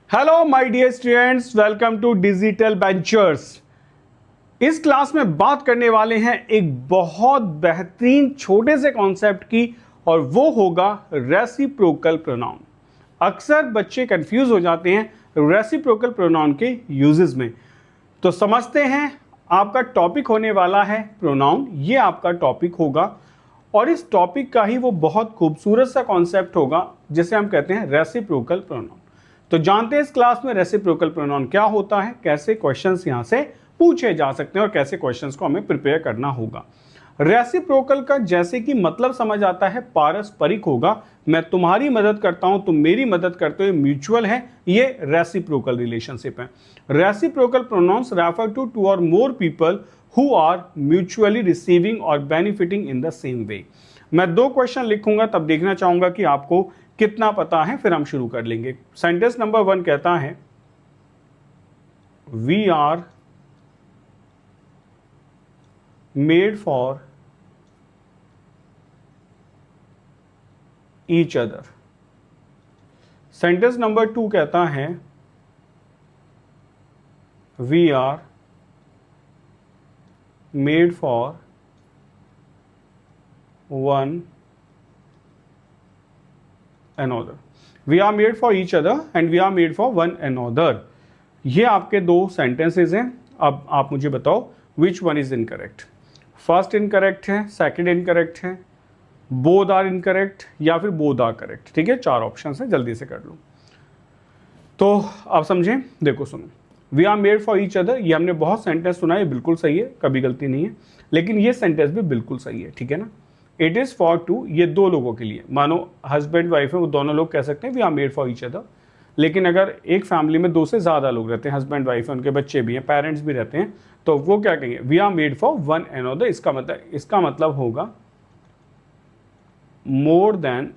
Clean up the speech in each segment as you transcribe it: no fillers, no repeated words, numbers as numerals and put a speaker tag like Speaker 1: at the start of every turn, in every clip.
Speaker 1: Hello my dear students, welcome to digital ventures. इस class में बात करने वाले हैं एक बहुत बेहतरीन छोटे से कॉन्सेप्ट की, और वो होगा रेसिप्रोकल प्रोनाउन। अक्सर बच्चे कंफ्यूज हो जाते हैं रेसिप्रोकल प्रोनाउन के यूजेस में। तो समझते हैं, आपका टॉपिक होने वाला है प्रोनाउन। ये आपका टॉपिक होगा और इस टॉपिक का ही वो बहुत खूबसूरत सा कॉन्सेप्ट होगा जिसे हम कहते हैं रेसिप्रोकल प्रोनाउन। तो जानते हैं इस क्लास में रेसिप्रोकल प्रोनाउन क्या होता है, कैसे क्वेश्चंस यहां से पूछे जा सकते हैं और कैसे क्वेश्चंस को हमें प्रिपेयर करना होगा। रेसिप्रोकल का जैसे कि मतलब समझ आता है पारस्परिक होगा। मैं तुम्हारी मदद करता हूं, तुम मेरी मदद करते हो, म्यूचुअल है, ये रेसिप्रोकल रिलेशनशिप है। Reciprocal pronouns refer to two or more people who are mutually receiving or benefiting in the same way. मैं दो क्वेश्चन लिखूंगा, तब देखना चाहूंगा कि आपको कितना पता है, फिर हम शुरू कर लेंगे। सेंटेंस नंबर 1 कहता है we are made for each other. Sentence number 2 कहता है we are made for one another. We are made for each other and we are made for one another. ये आपके दो सेंटेंसेस हैं। अब आप मुझे बताओ which one is incorrect. First incorrect है, सेकंड इनकरेक्ट है, बोथ आर इनकरेक्ट या फिर बोथ आर करेक्ट। ठीक है, 4 ऑप्शन है, जल्दी से कर लो। तो आप समझें, देखो सुनो, we are made for each other, ये हमने बहुत सेंटेंस सुना है, बिल्कुल सही है, कभी गलती नहीं है, लेकिन ये सेंटेंस भी बिल्कुल सही है। ठीक है ना। इट इज़ फॉर टू, ये दो लोगों के लिए, मानो हस्बैंड वाइफ है, वो दोनों लोग कह सकते हैं we are made for each other. लेकिन अगर एक फैमिली में 2 से ज़्यादा लोग रहते हैं, हस्बैंड वाइफ है, उनके बच्चे भी हैं, पेरेंट्स भी रहते हैं, तो वो क्या कहेंगे, we are made for one another. इसका मतलब होगा मोर देन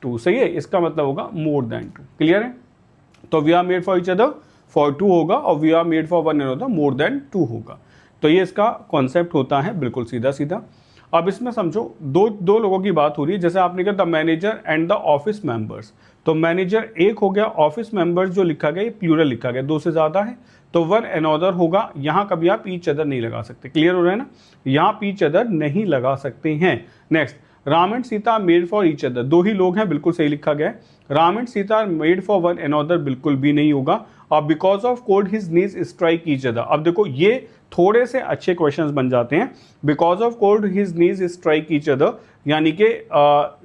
Speaker 1: टू। सही है, इसका मतलब होगा मोर देन टू। क्लियर है। तो we are made for each other for two होगा और we are made for one another more than two होगा। तो ये इसका कॉन्सेप्ट होता है, बिल्कुल सीधा सीधा। अब इसमें समझो, दो लोगों की बात हो रही है। जैसे आपने कहा the manager and the office members, तो मैनेजर एक हो गया, ऑफिस मेंबर्स जो लिखा गया ये प्लूरल लिखा गया, 2 से ज़्यादा है, तो वन अनदर होगा। यहाँ कभी आप ईच अदर नहीं लगा सकते। क्लियर हो रहा है ना, यहाँ ईच अदर नहीं लगा सकते हैं। Next, Ram and Sita made for each other, 2 ही लोग हैं, बिल्कुल सही लिखा गया है। Ram and Sita made for one another बिल्कुल भी नहीं होगा। और because of cold his knees strike each other, अब देखो ये थोड़े से अच्छे क्वेश्चंस बन जाते हैं। Because of cold his knees strike each other, यानी कि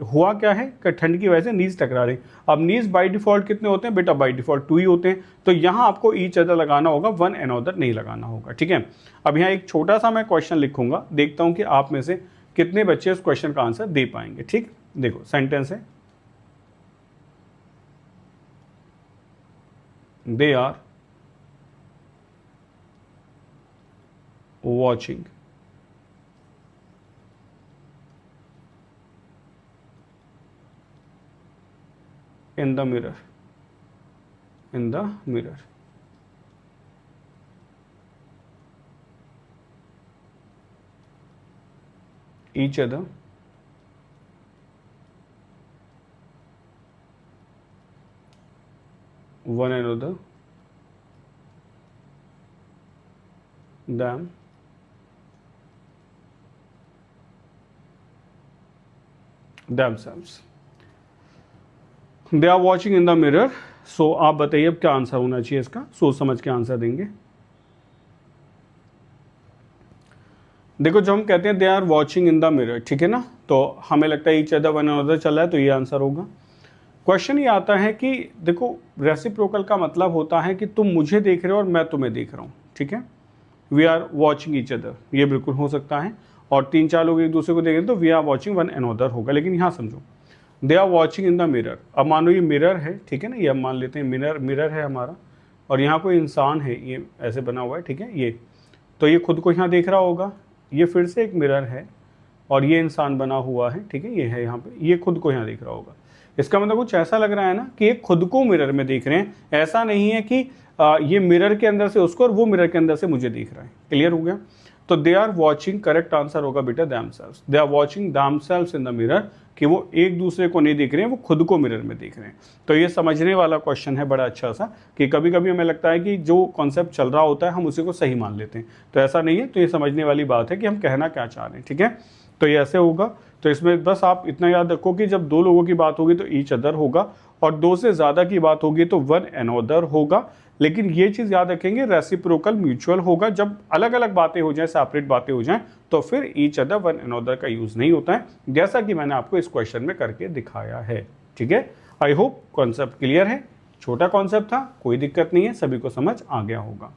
Speaker 1: हुआ क्या है कि ठंड की वजह से नीज टकरा रहे। अब नीज बाय डिफॉल्ट कितने होते हैं बेटा, बाय डिफॉल्ट 2 ही होते हैं, तो यहाँ आपको ईच अदर लगाना होगा, वन अनदर नहीं लगाना होगा। ठीक है। अब यहाँ एक छोटा सा मैं क्वेश्चन लिखूंगा, देखता हूँ कि आप में से कितने बच्चे उस क्वेश्चन का आंसर दे पाएंगे। ठीक, देखो सेंटेंस है they are watching in the mirror each other one another them themselves. They are watching in the mirror. So आप बताइए अब क्या आंसर होना चाहिए इसका, सोच समझ के आंसर देंगे। देखो जब हम कहते हैं they are watching in the mirror, ठीक है ना, तो हमें लगता है ईच अदर वन अनदर चल रहा है, तो ये आंसर होगा। क्वेश्चन ये आता है कि देखो रेसिप्रोकल का मतलब होता है कि तुम मुझे देख रहे हो और मैं तुम्हें देख रहा हूँ। ठीक है, we are watching each other, ये बिल्कुल हो सकता है, और 3-4 लोग एक दूसरे को देख रहे हैं तो we are watching one another होगा। लेकिन यहाँ समझो they are watching in the mirror, अब मानो ये मिरर है, ठीक है ना, ये हम मान लेते हैं मिरर है हमारा, और यहाँ कोई इंसान है, ये ऐसे बना हुआ है, ठीक है, ये तो ये खुद को यहाँ देख रहा होगा, ये फिर से एक मिरर है और ये इंसान बना हुआ है, ठीक है, ये है यहाँ पे, ये खुद को यहाँ देख रहा होगा। इसका मतलब कुछ ऐसा लग रहा है ना कि ये खुद को मिरर में देख रहे हैं, ऐसा नहीं है कि ये मिरर के अंदर से उसको और वो मिरर के अंदर से मुझे देख रहा है। क्लियर हो गया। तो they are watching, correct answer होगा बेटा themselves, they are watching themselves in the mirror, कि वो एक दूसरे को नहीं देख रहे हैं, वो खुद को मिरर में देख रहे हैं। तो ये समझने वाला क्वेश्चन है बड़ा अच्छा सा, कि कभी कभी हमें लगता है कि जो कॉन्सेप्ट चल रहा होता है हम उसी को सही मान लेते हैं, तो ऐसा नहीं है। तो ये समझने वाली बात है कि हम कहना क्या चाह रहे हैं, ठीक है। तो ये ऐसे होगा। तो इसमें बस आप इतना याद रखो कि जब दो लोगों की बात होगी तो ईच अदर होगा, और दो से ज़्यादा की बात होगी तो वन अनदर होगा। लेकिन ये चीज़ याद रखेंगे, रेसिप्रोकल म्यूचुअल होगा। जब अलग अलग बातें हो जाएं, सेपरेट बातें हो जाएं, तो फिर ईच अदर वन अनदर का यूज़ नहीं होता है, जैसा कि मैंने आपको इस क्वेश्चन में करके दिखाया है, ठीक है। आई होप कॉन्सेप्ट क्लियर है। छोटा कॉन्सेप्ट था, कोई दिक्कत नहीं है, सभी को समझ आ गया होगा।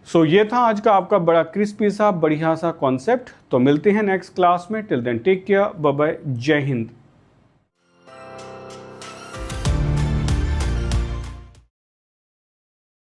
Speaker 1: सो ये था आज का आपका बड़ा क्रिस्पी सा बढ़िया सा कॉन्सेप्ट। तो मिलते हैं नेक्स्ट क्लास में। Till then take care, bye bye, जय हिंद।